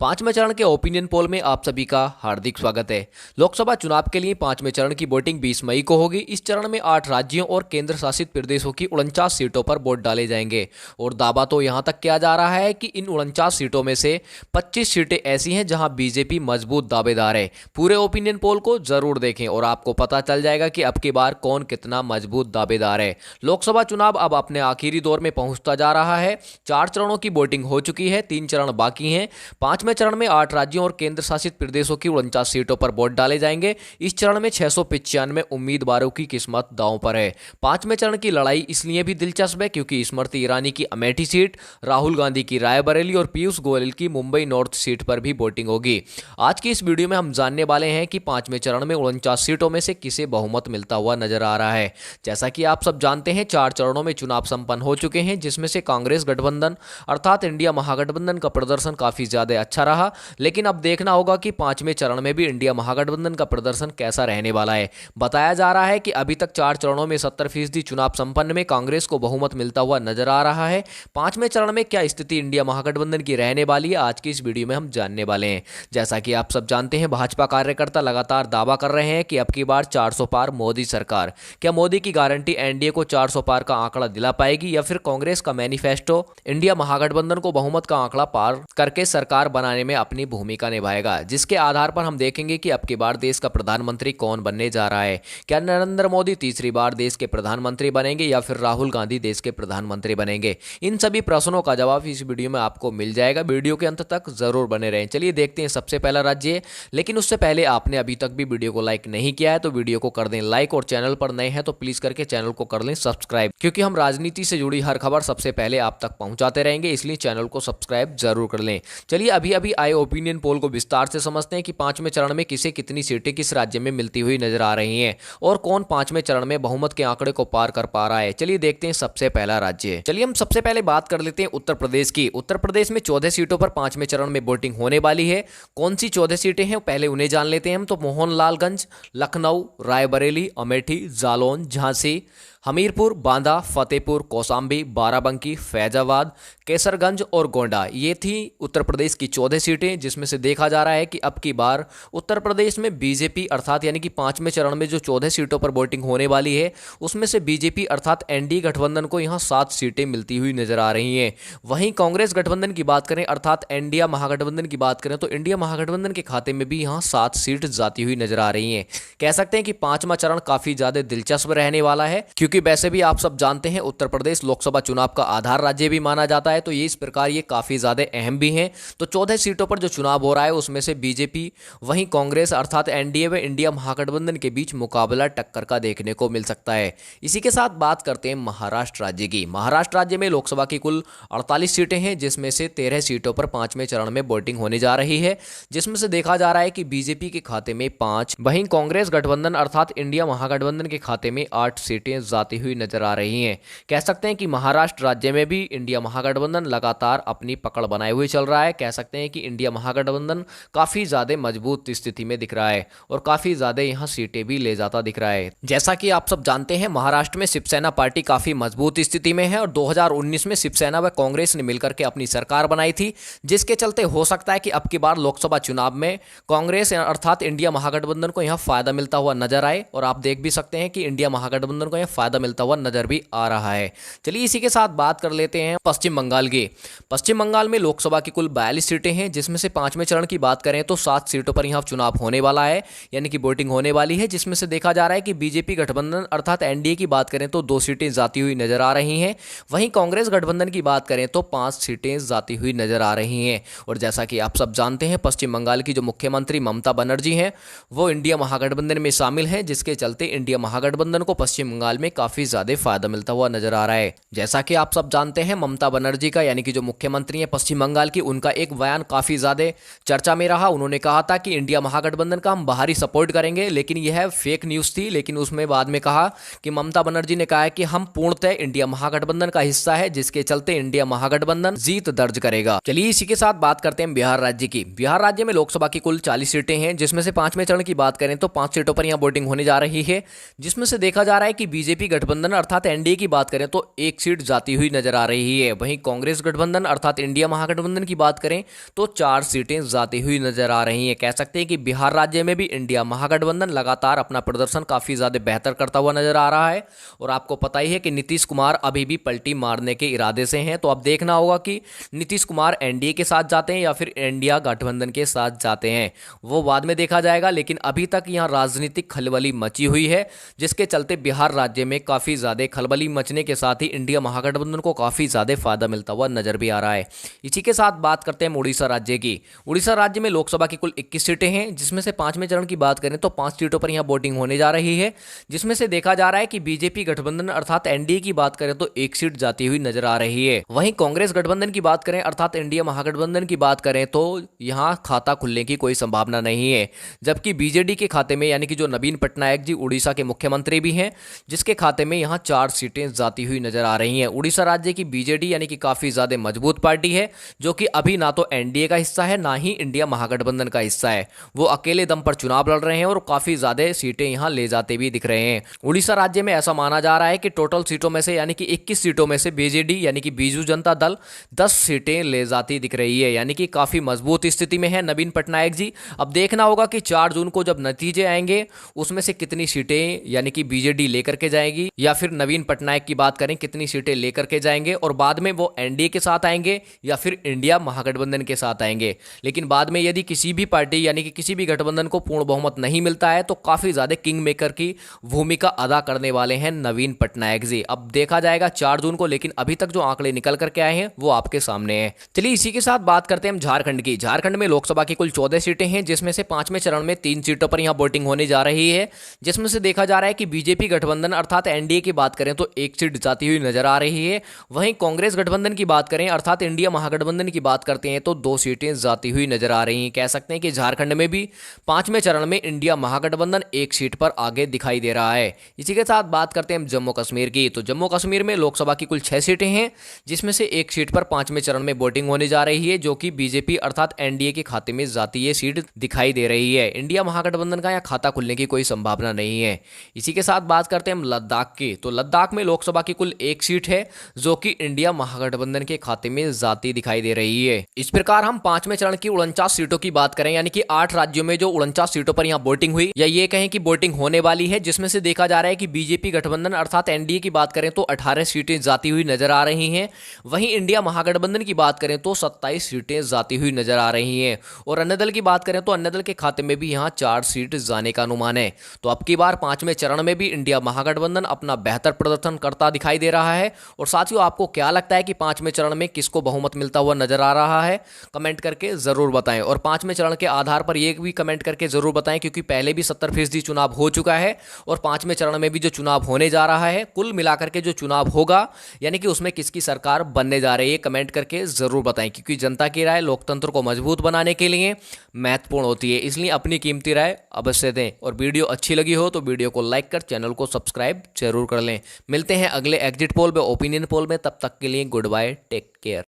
पांचवें चरण के ओपिनियन पोल में आप सभी का हार्दिक स्वागत है। लोकसभा चुनाव के लिए पांचवें चरण की वोटिंग 20 मई को होगी। इस चरण में 8 राज्यों और केंद्र शासित प्रदेशों की 49 सीटों पर वोट डाले जाएंगे और दावा तो यहां तक किया जा रहा है कि इन 49 सीटों में से 25 सीटें ऐसी हैं जहां बीजेपी मजबूत दावेदार है। पूरे ओपिनियन पोल को जरूर देखें और आपको पता चल जाएगा कि अब की बार कौन कितना मजबूत दावेदार है। लोकसभा चुनाव अब अपने आखिरी दौर में पहुंचता जा रहा है। 4 चरणों की वोटिंग हो चुकी है, 3 चरण बाकी हैं। पांचवें चरण में 8 राज्यों और केंद्र शासित प्रदेशों की 49 सीटों पर वोट डाले जाएंगे। इस चरण में 695 उम्मीदवारों की किस्मत दांव पर है। पांचवें चरण की लड़ाई इसलिए भी दिलचस्प है क्योंकि स्मृति ईरानी की अमेठी सीट, राहुल गांधी की रायबरेली और पीयूष गोयल की मुंबई नॉर्थ सीट पर भी वोटिंग होगी। आज की इस वीडियो में हम जानने वाले हैं कि पांचवें चरण में 49 सीटों में से किसे बहुमत मिलता हुआ नजर आ रहा है। जैसा कि आप सब जानते हैं, 4 चरणों में चुनाव संपन्न हो चुके हैं, जिसमें से कांग्रेस गठबंधन अर्थात इंडिया महागठबंधन का प्रदर्शन काफी ज्यादा अच्छा रहा। लेकिन अब देखना होगा कि पांचवें चरण में भी इंडिया महागठबंधन का प्रदर्शन कैसा रहने वाला है। बताया जा रहा है कि अभी तक 4 चरणों में 70% चुनाव संपन्न में कांग्रेस को बहुमत मिलता हुआ नजर आ रहा है। पांचवें चरण में क्या स्थिति इंडिया महागठबंधन की रहने वाली है, आज की इस वीडियो में हम जानने वाले हैं। जैसा कि आप सब जानते हैं, भाजपा कार्यकर्ता लगातार दावा कर रहे हैं कि अब की बार 400 पार मोदी सरकार। क्या मोदी की गारंटी एनडीए को 400 पार का आंकड़ा दिला पाएगी या फिर कांग्रेस का मैनिफेस्टो इंडिया महागठबंधन को बहुमत का आंकड़ा पार करके सरकार बनाने में अपनी भूमिका निभाएगा, जिसके आधार पर हम देखेंगे कि अब की बार देश का प्रधानमंत्री कौन बनने जा रहा है। क्या नरेंद्र मोदी तीसरी बार देश के प्रधानमंत्री बनेंगे या फिर राहुल गांधी देश के प्रधानमंत्री बनेंगे। इन सभी प्रश्नों का जवाब इस वीडियो में आपको मिल जाएगा। वीडियो के अंत तक जरूर बने रहें। चलिए देखते हैं सबसे पहला राज्य, लेकिन उससे पहले आपने अभी तक भी वीडियो को लाइक नहीं किया है तो वीडियो को कर दें लाइक, और चैनल पर नए हैं तो प्लीज करके चैनल को कर लें सब्सक्राइब, क्योंकि हम राजनीति से जुड़ी हर खबर सबसे पहले आप तक पहुंचाते रहेंगे, इसलिए चैनल को सब्सक्राइब जरूर कर लें। चलिए अभी अभी आए ओपिनियन पोल को विस्तार से समझते हैं कि पांचवें चरण में किसे कितनी सीटें किस राज्य में मिलती हुई नजर आ रही हैं और कौन पांचवें चरण में बहुमत के आंकड़े को पार कर पा रहा है। चलिए देखते हैं सबसे पहला राज्य। चलिए हम सबसे पहले बात कर लेते हैं उत्तर प्रदेश की। उत्तर प्रदेश में 14 सीटों पर पांचवें चरण में वोटिंग होने वाली है। कौन सी 14 सीटें हैं पहले उन्हें जान लेते हैं हम। तो मोहनलालगंज, लखनऊ, रायबरेली, अमेठी, जालौन, झांसी, हमीरपुर, बांदा, फतेहपुर, कौसाम्बी, बाराबंकी, फैजाबाद, केसरगंज और गोंडा, ये थी उत्तर प्रदेश की 14 सीटें, जिसमें से देखा जा रहा है कि अब की बार उत्तर प्रदेश में बीजेपी अर्थात यानी कि पांचवें चरण में जो 14 सीटों पर वोटिंग होने वाली है उसमें से बीजेपी अर्थात एनडीए गठबंधन को यहां 7 सीटें मिलती हुई नजर आ रही हैं। वहीं कांग्रेस गठबंधन की बात करें अर्थात इंडिया महागठबंधन की बात करें तो इंडिया महागठबंधन के खाते में भी यहां 7 सीट जाती हुई नजर आ रही हैं। कह सकते हैं कि पांचवा चरण काफी ज्यादा दिलचस्प रहने वाला है, क्योंकि वैसे भी आप सब जानते हैं उत्तर प्रदेश लोकसभा चुनाव का आधार राज्य भी माना जाता है, तो ये इस प्रकार ये काफी ज्यादा अहम भी हैं। तो 14 सीटों पर जो चुनाव हो रहा है उसमें से बीजेपी वहीं कांग्रेस अर्थात एनडीए व इंडिया महागठबंधन के बीच मुकाबला टक्कर का देखने को मिल सकता है। इसी के साथ बात करते हैं महाराष्ट्र राज्य की। महाराष्ट्र राज्य में लोकसभा की कुल 48 सीटें हैं, जिसमें से 13 सीटों पर पांचवें चरण में वोटिंग होने जा रही है, जिसमें से देखा जा रहा है कि बीजेपी के खाते में 5, वहीं कांग्रेस गठबंधन अर्थात इंडिया महागठबंधन के खाते में 8 सीटें जाती हुई नजर आ रही हैं। कह सकते हैं कि महाराष्ट्र राज्य में भी इंडिया महागठबंधन लगातार अपनी पकड़ बनाए हुए चल रहा है। कह सकते हैं कि इंडिया महागठबंधन काफी ज्यादा मजबूत स्थिति में दिख रहा है और काफी ज्यादा यहां सीटें भी ले जाता दिख रहा है। जैसा कि आप सब जानते हैं, महाराष्ट्र में शिवसेना पार्टी काफी मजबूत स्थिति में है और 2019 में शिवसेना व कांग्रेस ने मिलकर के अपनी सरकार बनाई थी, जिसके चलते हो सकता है कि अब की बार लोकसभा चुनाव में कांग्रेस अर्थात इंडिया महागठबंधन को यहां फायदा मिलता हुआ नजर आए, और आप देख भी सकते हैं कि इंडिया महागठबंधन को यहां फायदा मिलता हुआ नजर भी आ रहा है। चलिए इसी के साथ बात कर लेते हैं पश्चिम बंगाल की। पश्चिम बंगाल में लोकसभा की कुल 42 सीटें हैं, जिसमें से पांचवें चरण की बात करें तो 7 सीटों पर यहां चुनाव होने वाला है, यानी कि वोटिंग होने वाली है, जिसमें से देखा जा रहा है कि बीजेपी गठबंधन अर्थात एनडीए की बात करें तो 2 सीटें जाती हुई नजर आ रही हैं। वहीं कांग्रेस गठबंधन की बात करें तो 5 सीटें जाती हुई नजर आ रही हैं। और जैसा कि आप सब जानते हैं, पश्चिम बंगाल की जो मुख्यमंत्री ममता बनर्जी हैं वो इंडिया महागठबंधन में शामिल हैं, जिसके चलते इंडिया महागठबंधन को पश्चिम बंगाल में काफी ज्यादा फायदा मिलता हुआ नजर आ रहा है। जैसा कि आप सब जानते हैं, ममता बनर्जी का यानी कि जो मुख्यमंत्री है पश्चिम बंगाल की, उनका एक बयान काफी ज्यादा चर्चा में रहा। उन्होंने कहा था कि इंडिया महागठबंधन का हम बाहरी सपोर्ट करेंगे, लेकिन यह फेक न्यूज थी। लेकिन उसमें बाद में कहा कि ममता बनर्जी ने कहा है कि हम पूर्णतः इंडिया महागठबंधन का हिस्सा है, जिसके चलते इंडिया महागठबंधन जीत दर्ज करेगा। चलिए इसी के साथ बात करते हैं बिहार राज्य की। बिहार राज्य में लोकसभा की कुल 40 सीटें हैं, जिसमें से पांचवें चरण की बात करें तो 5 सीटों पर यहां वोटिंग होने जा रही है, जिसमें से देखा जा रहा है कि बीजेपी गठबंधन अर्थात एनडीए की बात करें तो एक सीट जाती हुई नजर आ रही है। वहीं कांग्रेस गठबंधन अर्थात इंडिया महागठबंधन की बात करें तो 4 सीटें जाती हुई नजर आ रही हैं। कह सकते हैं कि बिहार राज्य में भी इंडिया महागठबंधन लगातार अपना प्रदर्शन काफी ज्यादा बेहतर करता हुआ नजर आ रहा है। और आपको पता ही है कि नीतीश कुमार अभी भी पलटी मारने के इरादे से हैं। तो अब देखना होगा कि नीतीश कुमार एनडीए के साथ जाते हैं या फिर इंडिया गठबंधन के साथ जाते हैं, वो बाद में देखा जाएगा। लेकिन अभी तक यहां राजनीतिक खलबली मची हुई है, जिसके चलते बिहार राज्य में काफी ज्यादा खलबली मचने के साथ ही इंडिया महागठबंधन को काफी ज्यादा फायदा मिलता हुआ नजर भी आ रहा है। इसी के साथ बात करते हैं उड़ीसा राज्य की। उड़ीसा राज्य में लोकसभा की कुल 21 सीटें हैं, जिसमें से 5वें चरण की बात करें तो 5 सीटों पर यहां वोटिंग होने जा रही है, जिसमें से देखा जा रहा है कि बीजेपी गठबंधन अर्थात एनडीए की बात करें तो 1 सीट जाती हुई नजर आ रही है। वहीं कांग्रेस गठबंधन की बात करें अर्थात इंडिया महागठबंधन की बात करें तो यहां खाता खुलने की कोई संभावना नहीं है। जबकि बीजेडी के खाते में यानी कि जो नवीन पटनायक जी उड़ीसा के मुख्यमंत्री भी हैं, जिसके खाते में यहां 4 सीटें जाती हुई नजर आ रही हैं। उड़ीसा राज्य की बीजेडी यानी कि काफी ज्यादा मजबूत पार्टी है, जो कि अभी ना तो एनडीए का हिस्सा है ना ही इंडिया महागठबंधन का हिस्सा है। वो अकेले दम पर चुनाव लड़ रहे हैं और काफी ज्यादा सीटें यहां ले जाते भी दिख रहे हैं। उड़ीसा राज्य में ऐसा माना जा रहा है कि टोटल सीटों में से यानी कि 21 सीटों में से बीजेडी यानी कि बीजू जनता दल 10 सीटें ले जाती दिख रही है, यानी कि काफी मजबूत स्थिति में है नवीन पटनायक जी। अब देखना होगा कि 4 जून को जब नतीजे आएंगे उसमें से कितनी सीटें यानी कि बीजेडी लेकर के जाएगी या फिर नवीन पटनायक की बात करें कितनी सीटें लेकर के जाएंगे, और बाद में वो एनडीए के साथ आएंगे या फिर इंडिया महागठबंधन के साथ आएंगे। लेकिन बाद में यदि किसी भी पार्टी यानी कि किसी भी गठबंधन को पूर्ण बहुमत नहीं मिलता है तो काफी ज्यादा किंग मेकर की भूमिका अदा करने वाले हैं नवीन पटनायक जी। अब देखा जाएगा 4 जून को, लेकिन अभी तक जो आंकड़े निकल करके आए हैं वो आपके सामने हैं। चलिए इसी के साथ बात करते हैं हम झारखंड की। झारखंड में लोकसभा की कुल 14 सीटें हैं, जिसमें से 5वें चरण में 3 सीटों पर यहां वोटिंग होने जा रही है, जिसमें से देखा जा रहा है कि बीजेपी गठबंधन अर्थात एनडीए की बात करें तो 1 सीट जाती हुई नजर आ रही है। वहीं कांग्रेस गठबंधन की बात करें अर्थात इंडिया महागठबंधन की बात करते हैं तो 2 सीटें जाती हुई नजर आ रही हैं। कह सकते हैं कि झारखंड में भी 5वें चरण में इंडिया महागठबंधन 1 सीट पर आगे दिखाई दे रहा है। इसी के साथ बात करते हैं हम जम्मू कश्मीर की। तो जम्मू कश्मीर में लोकसभा की कुल 6 सीटें हैं, जिसमें से 1 सीट पर 5वें चरण में वोटिंग होने जा रही है, जो कि बीजेपी अर्थात एनडीए के खाते में जाती ये सीट दिखाई दे रही है। इंडिया महागठबंधन का यहां खाता खुलने की कोई संभावना नहीं है। इसी के साथ बात करते हैं हम लद्दाख की। तो लद्दाख में लोकसभा की कुल 1 सीट है, जो कि इंडिया महागठबंधन के खाते में जाती दिखाई दे रही है। इस प्रकार हम 5वें चरण की 49 सीटों की बात करें यानी कि 8 राज्यों में जो 49 सीटों पर यहां वोटिंग हुई या ये कहें कि वोटिंग होने वाली है, जिसमें से देखा जा रहा है कि बीजेपी गठबंधन अर्थात एनडीए की बात करें तो 18 सीटें जाती हुई नजर आ रही हैं। वहीं इंडिया महागठबंधन की बात करें तो 27 सीटें जाती हुई नजर आ रही हैं। और अन्य दल की बात करें तो अन्य दल के खाते में भी यहां 4 सीट जाने का अनुमान है। तो अब की बार 5वें चरण में भी इंडिया महागठबंधन अपना बेहतर प्रदर्शन करता दिखाई दे रहा है। और साथियों, आपको क्या लगता है कि 5वें चरण में किसको बहुमत मिलता हुआ नजर आ रहा है? कमेंट करके जरूर बताएं। और 5वें चरण के आधार पर यह भी कमेंट करके जरूर बताएं, क्योंकि पहले भी 70% चुनाव हो चुका है और 5वें चरण में भी जो चुनाव होने जा रहा है, कुल मिलाकर के जो चुनाव होगा यानी कि उसमें किसकी सरकार बनने जा रही है, कमेंट करके जरूर बताएं। क्योंकि जनता की राय लोकतंत्र को मजबूत बनाने के लिए महत्वपूर्ण होती है, इसलिए अपनी कीमती राय अवश्य दें। और वीडियो अच्छी लगी हो तो वीडियो को लाइक कर चैनल को सब्सक्राइब जरूर कर लें। मिलते हैं अगले एग्जिट पोल में, ओपिनियन पोल में। तब तक के लिए गुड बाय, टेक केयर।